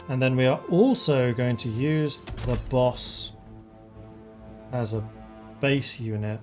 And then we are also going to use the boss as a base unit.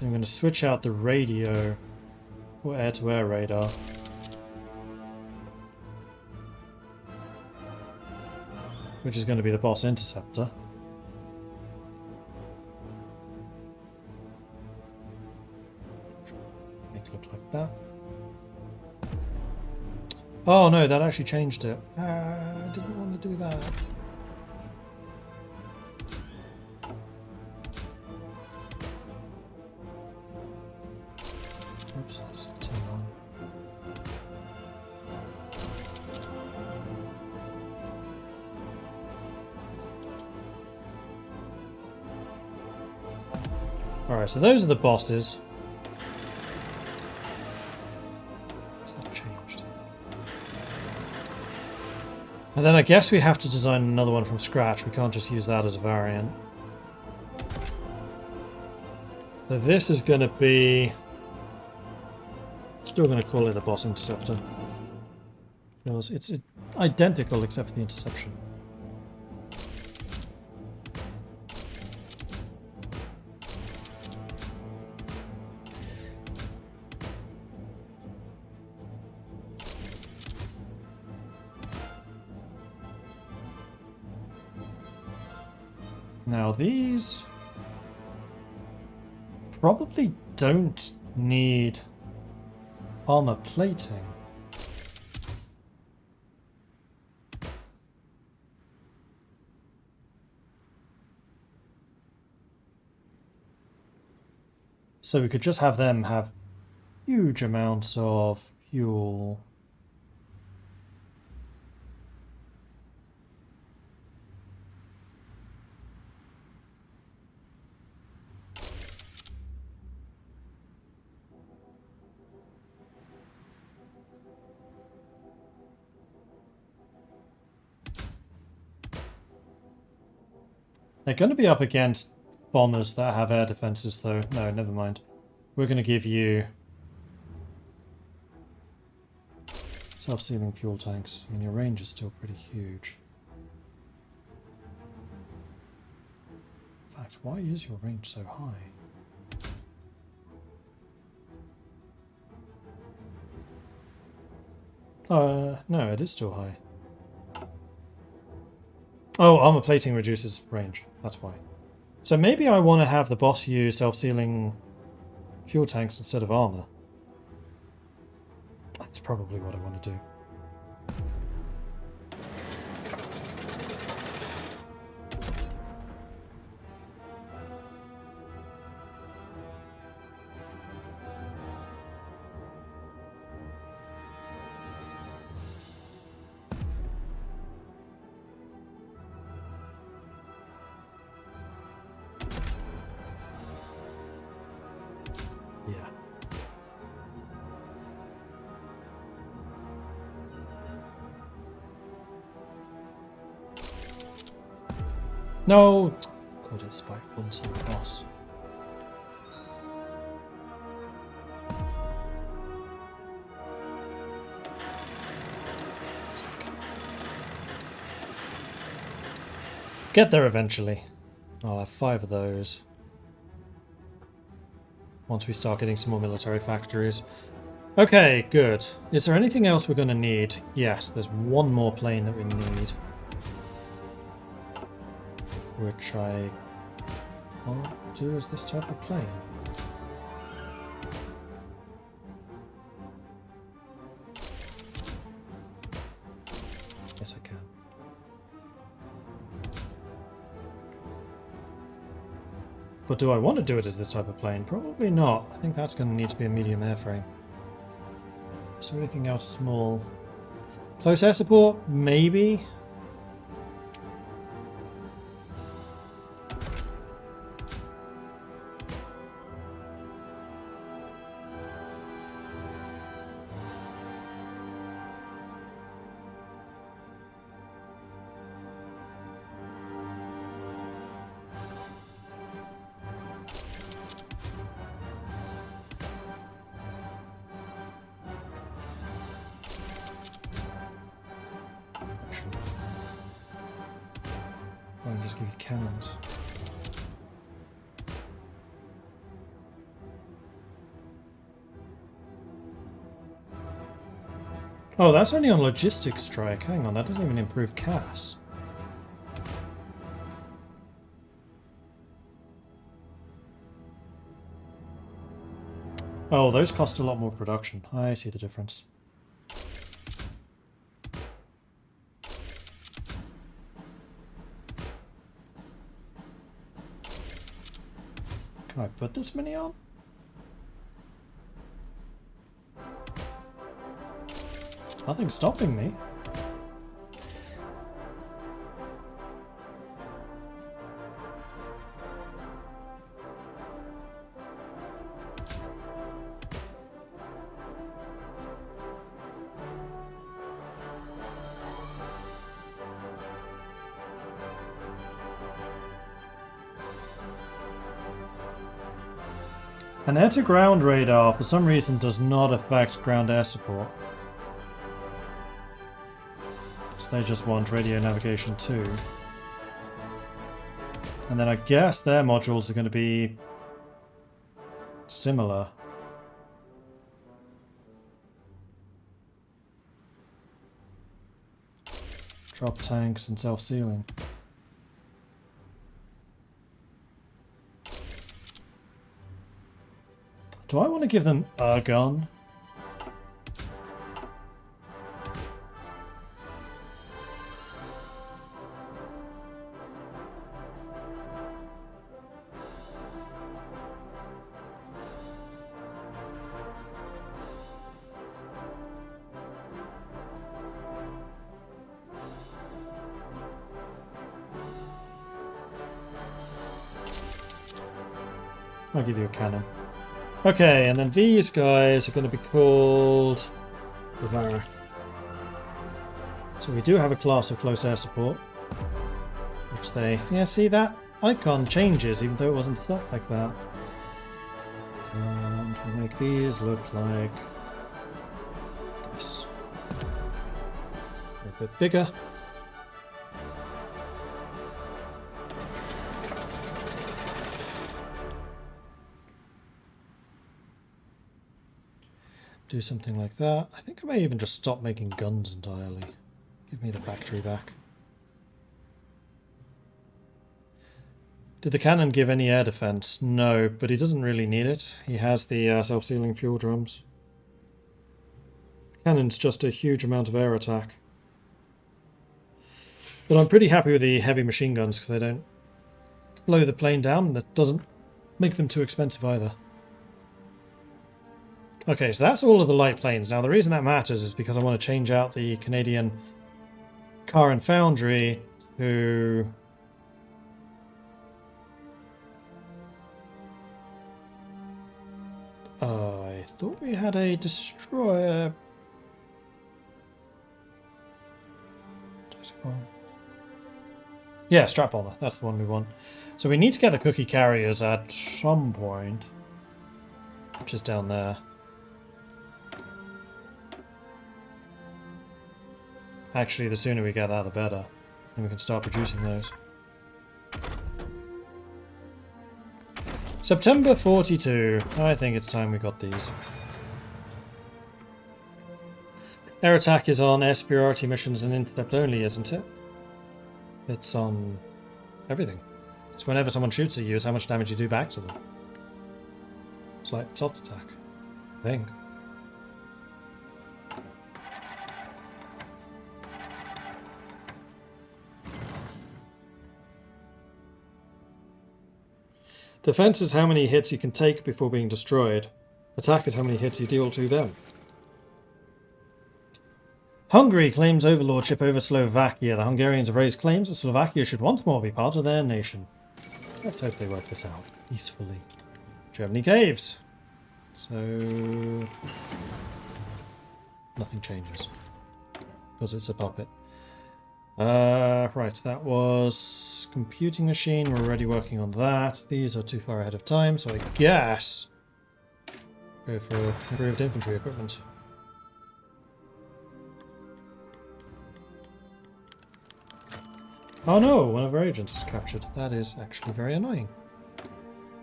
I'm going to switch out the radio or air-to-air radar. Which is going to be the boss interceptor. Make it look like that. Oh no, that actually changed it. I didn't want to do that. Oops, that's turn on. Alright, so those are the bosses. What's that changed? And then I guess we have to design another one from scratch. We can't just use that as a variant. So this is going to be... Still going to call it the boss interceptor. Because it's identical except for the interception. Now these probably don't need armor plating. So we could just have them have huge amounts of fuel. They're going to be up against bombers that have air defenses, though. No, never mind. We're going to give you self-sealing fuel tanks. I mean, your range is still pretty huge. In fact, why is your range so high? No, it is still high. Oh, armor plating reduces range. That's why. So maybe I want to have the boss use self-sealing fuel tanks instead of armor. That's probably what I want to do. No! God, it's spiteful and so the boss. Get there eventually. I'll have 5 of those. Once we start getting some more military factories. Okay, good. Is there anything else we're going to need? Yes, there's one more plane that we need. Which I can't do as this type of plane. Yes, I can. But do I want to do it as this type of plane? Probably not. I think that's going to need to be a medium airframe. Is there anything else small? Close air support? Maybe. to give you cannons. Oh, that's only on logistics strike. Hang on, that doesn't even improve CAS. Oh, those cost a lot more production. I see the difference. Can I put this many on? Nothing's stopping me. An air-to-ground radar, for some reason, does not affect ground air support. So they just want radio navigation too. And then I guess their modules are going to be similar. Drop tanks and self-sealing. Do I want to give them a gun? I'll give you a cannon. Okay, and then these guys are going to be called Rivara. So we do have a class of close air support, which they... Yeah, see that icon changes even though it wasn't set like that. And we make these look like this. A bit bigger. Do something like that. I think I may even just stop making guns entirely. Give me the factory back. Did the cannon give any air defense? No, but he doesn't really need it. He has the self-sealing fuel drums. Cannon's just a huge amount of air attack. But I'm pretty happy with the heavy machine guns because they don't slow the plane down and that doesn't make them too expensive either. Okay, so that's all of the light planes. Now the reason that matters is because I want to change out the Canadian car and foundry to... I thought we had a destroyer. Yeah, strap bomber. That's the one we want. So we need to get the cookie carriers at some point, which is down there. Actually, the sooner we get that, the better. And we can start producing those. September 42. I think it's time we got these. Air attack is on air superiority missions and intercept only, isn't it? It's on everything. It's whenever someone shoots at you, it's how much damage you do back to them. It's like soft attack, I think. Defense is how many hits you can take before being destroyed. Attack is how many hits you deal to them. Hungary claims overlordship over Slovakia. The Hungarians have raised claims that Slovakia should once more be part of their nation. Let's hope they work this out peacefully. Germany caves. So... nothing changes. Because it's a puppet. Right, that was computing machine. We're already working on that. These are too far ahead of time, so I guess go for improved infantry equipment. Oh no, one of our agents was captured. That is actually very annoying.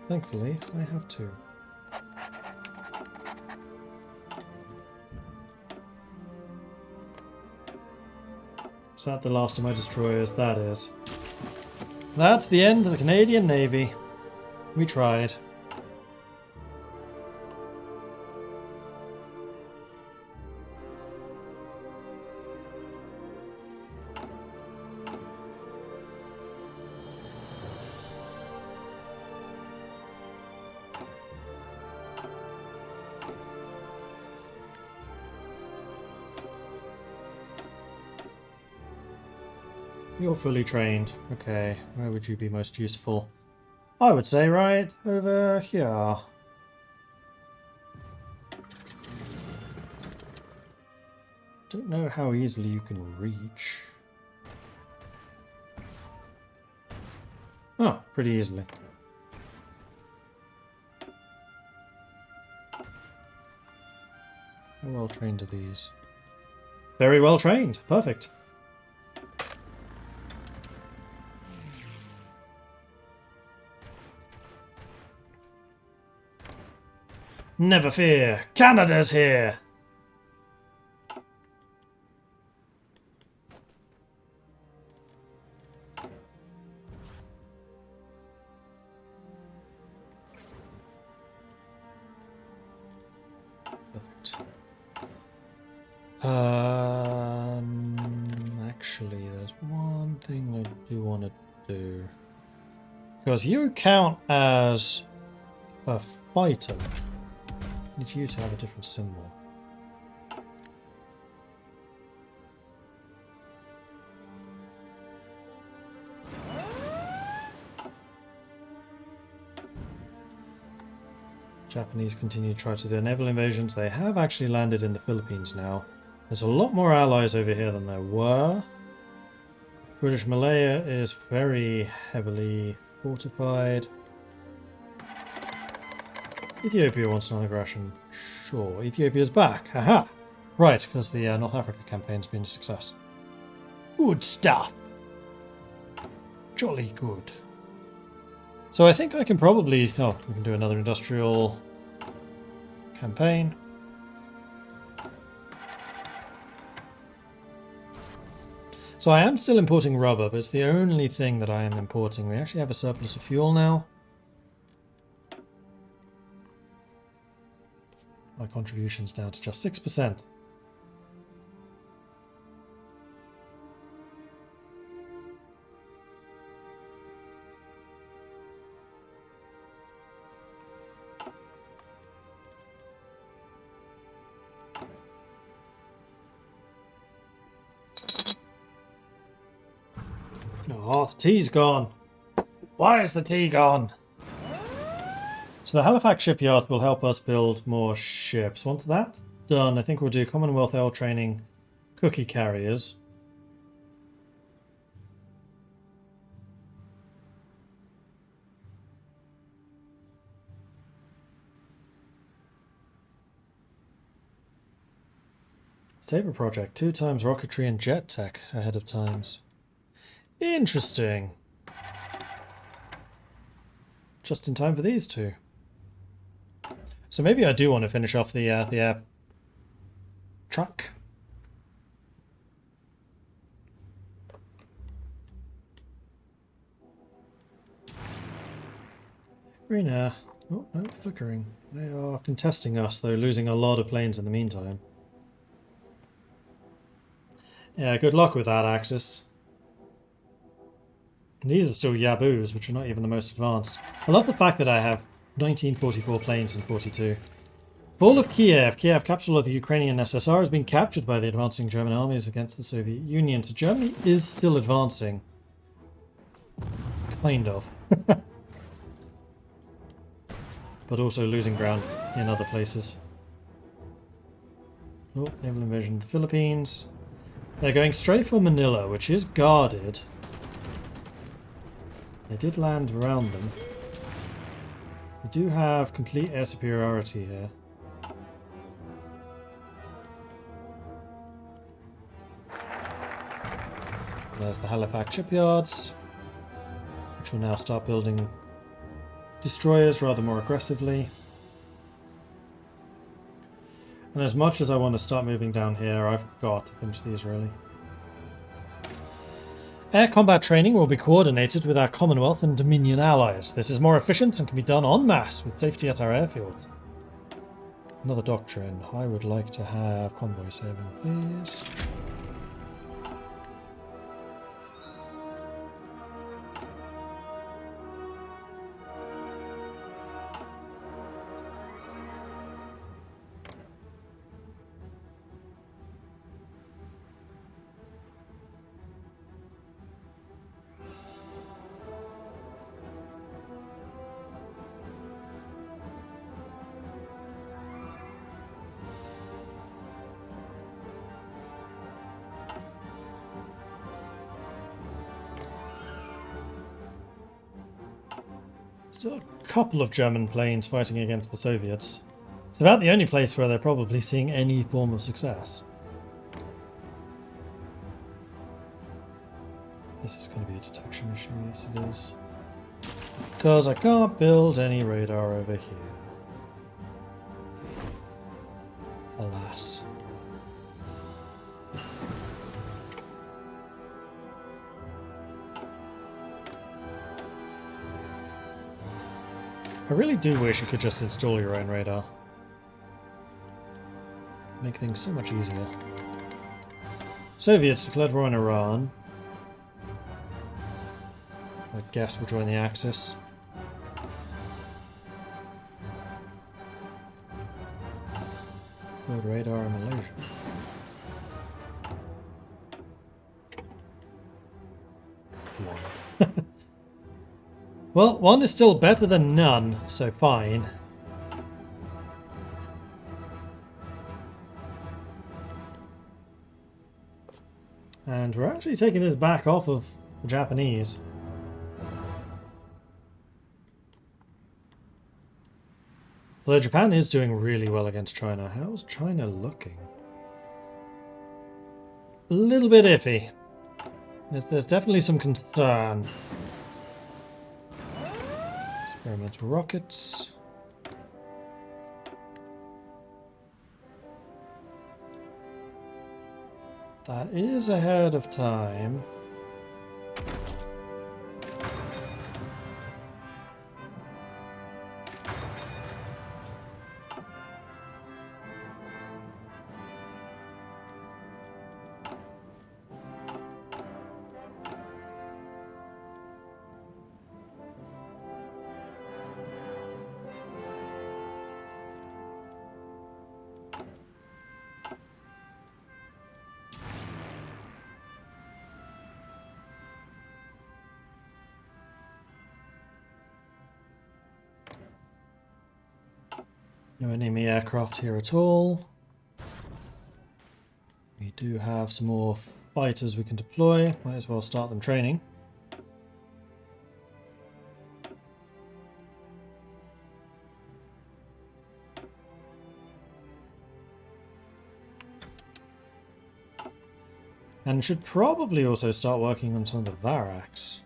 Thankfully, I have two. Is that the last of my destroyers? That is. That's the end of the Canadian Navy. We tried. You're fully trained. Okay, where would you be most useful? I would say right over here. Don't know how easily you can reach. Oh, pretty easily. How well trained are these? Very well trained. Perfect. Never fear, Canada's here! Perfect. Actually, there's one thing I do want to do. Because you count as a fighter. I need you to have a different symbol. Japanese continue to try to do their naval invasions. They have actually landed in the Philippines now. There's a lot more allies over here than there were. British Malaya is very heavily fortified. Ethiopia wants non-aggression. Sure, Ethiopia's back. Haha! Right, because the North Africa campaign's been a success. Good stuff! Jolly good. So I think I can probably... Oh, we can do another industrial campaign. So I am still importing rubber, but it's the only thing that I am importing. We actually have a surplus of fuel now. My contribution's down to just 6%. Oh, the tea's gone. Why is the tea gone? So the Halifax shipyard will help us build more ships. Once that's done, I think we'll do Commonwealth L training cookie carriers. Sabre project, 2 times rocketry and jet tech ahead of times. Interesting. Just in time for these two. So maybe I do want to finish off the air truck. Green air. Oh, no, flickering. They are contesting us, though, losing a lot of planes in the meantime. Yeah, good luck with that, Axis. These are still Yaboos, which are not even the most advanced. I love the fact that I have 1944 planes in 42. Fall of Kiev. Kiev, capital of the Ukrainian SSR, has been captured by the advancing German armies against the Soviet Union. So Germany is still advancing. Kind of. But also losing ground in other places. Oh, naval invasion of the Philippines. They're going straight for Manila, which is guarded. They did land around them. We do have complete air superiority here. there's the Halifax shipyards, which will now start building destroyers rather more aggressively. And as much as I want to start moving down here, I've got to finish these really. Air combat training will be coordinated with our Commonwealth and Dominion allies. This is more efficient and can be done en masse with safety at our airfield. Another doctrine. I would like to have convoy saving, please. Still a couple of German planes fighting against the Soviets. It's about the only place where they're probably seeing any form of success. This is going to be a detection issue, yes it is. Because I can't build any radar over here. Alas. I really do wish you could just install your own radar. Make things so much easier. Soviets declared war on Iran. I guess we'll join the Axis. Build radar in Malaysia. One. Well, one is still better than none, so fine. And we're actually taking this back off of the Japanese. Although Japan is doing really well against China. How's China looking? A little bit iffy. There's definitely some concern. Experimental rockets. That is ahead of time. No enemy aircraft here at all. We do have some more fighters we can deploy. Might as well start them training. And should probably also start working on some of the Varaks.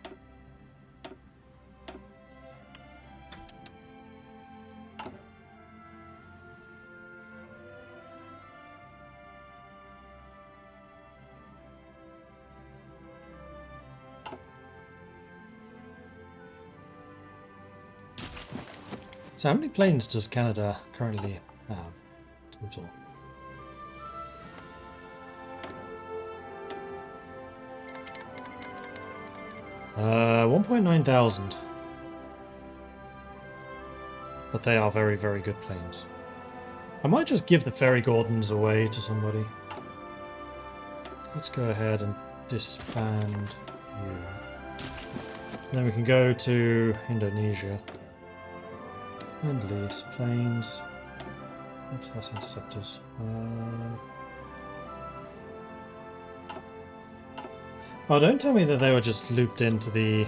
So how many planes does Canada currently have total? Uh, 1.9 thousand. But they are very, very good planes. I might just give the Ferry Gordons away to somebody. Let's go ahead and disband you. And then we can go to Indonesia. And lease planes. Oops, that's interceptors. Oh, don't tell me that they were just looped into the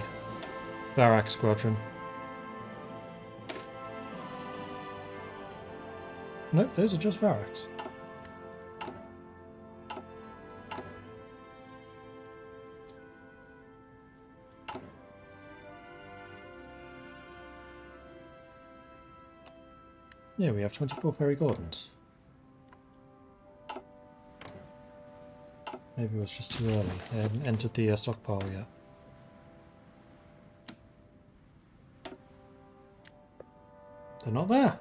Varak squadron. Nope, those are just Varaks. Yeah, we have 24 fairy gordons. Maybe it was just too early. They hadn't entered the stockpile yet. They're not there.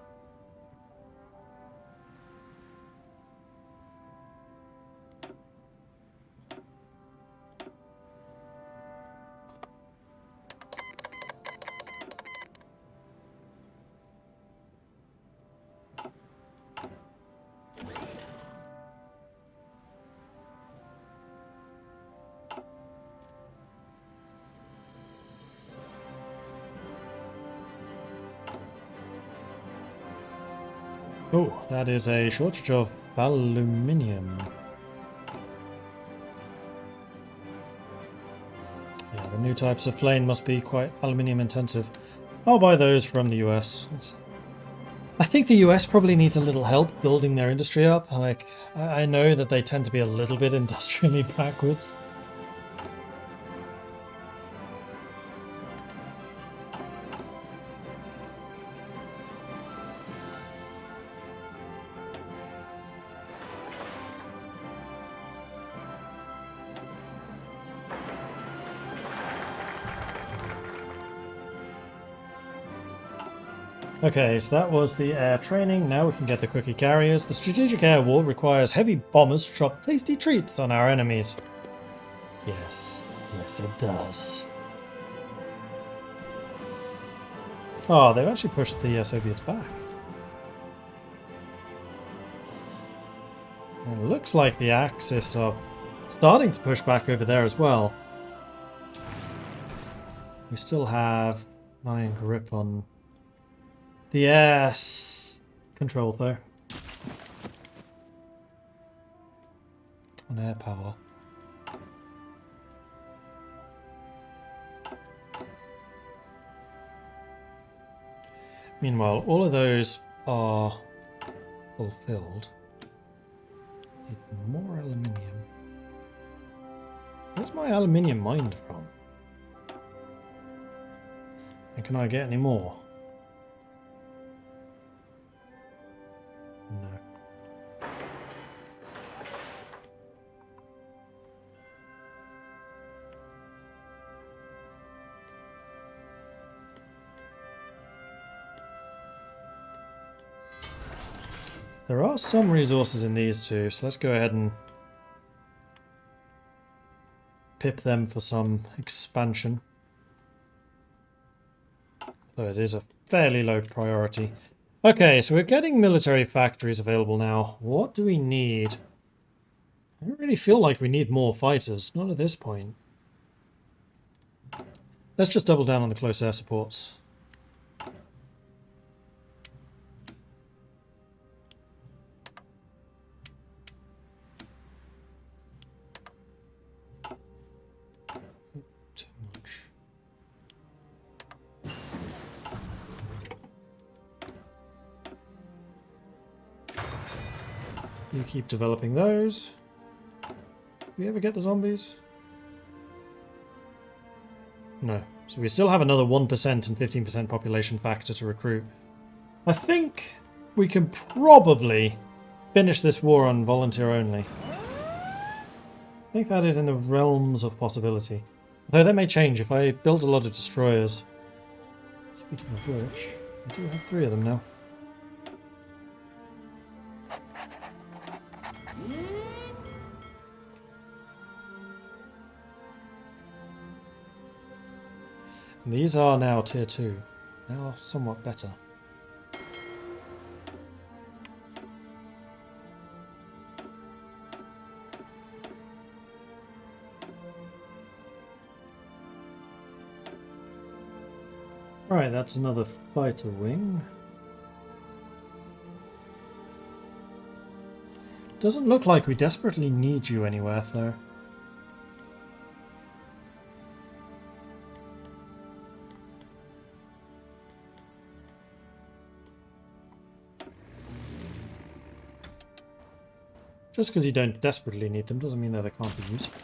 Oh, that is a shortage of aluminium. Yeah, the new types of plane must be quite aluminium intensive. I'll buy those from the US. I think the US probably needs a little help building their industry up. Like, I know that they tend to be a little bit industrially backwards. Okay, so that was the air training. Now we can get the quickie carriers. The strategic air war requires heavy bombers to drop tasty treats on our enemies. Yes, yes it does. Oh, they've actually pushed the Soviets back. It looks like the Axis are starting to push back over there as well. We still have 9 grip on the air control though. On air power. Meanwhile, all of those are fulfilled. Need more aluminium. Where's my aluminium mined from? And can I get any more? No. There are some resources in these two, so let's go ahead and pip them for some expansion. Though it is a fairly low priority. Okay, so we're getting military factories available now. What do we need? I don't really feel like we need more fighters, not at this point. Let's just double down on the close air supports. Too much. You keep developing those. Do we ever get the zombies? No. So we still have another 1% and 15% population factor to recruit. I think we can probably finish this war on volunteer only. I think that is in the realms of possibility. Though that may change if I build a lot of destroyers. Speaking of which, I do have 3 of them now. And these are now tier 2. They are somewhat better. Right, that's another fighter wing. Doesn't look like we desperately need you anywhere, though. Just because you don't desperately need them doesn't mean that they can't be useful.